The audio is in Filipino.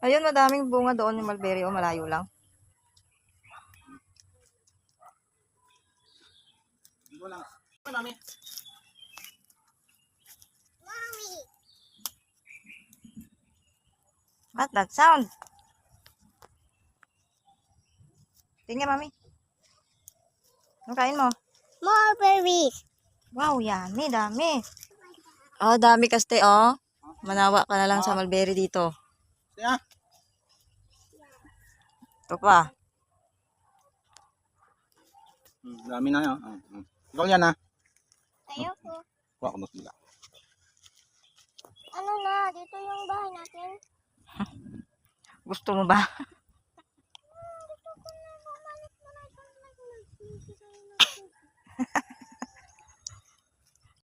Ayun, madaming bunga doon yung mulberry. O, malayo lang. Mami. What's that sound? Tingnan, mami. Ano kain mo? More berries. Wow, yummy. Dami. Oh, dami kaste, oh. Manawa ka na lang sa mulberry dito. Siya. Ito pa. Dami na yan. Ikaw yan ha. Ayoko. Kuha ko mas bila. Ano na, dito yung bahay natin. Gusto mo ba?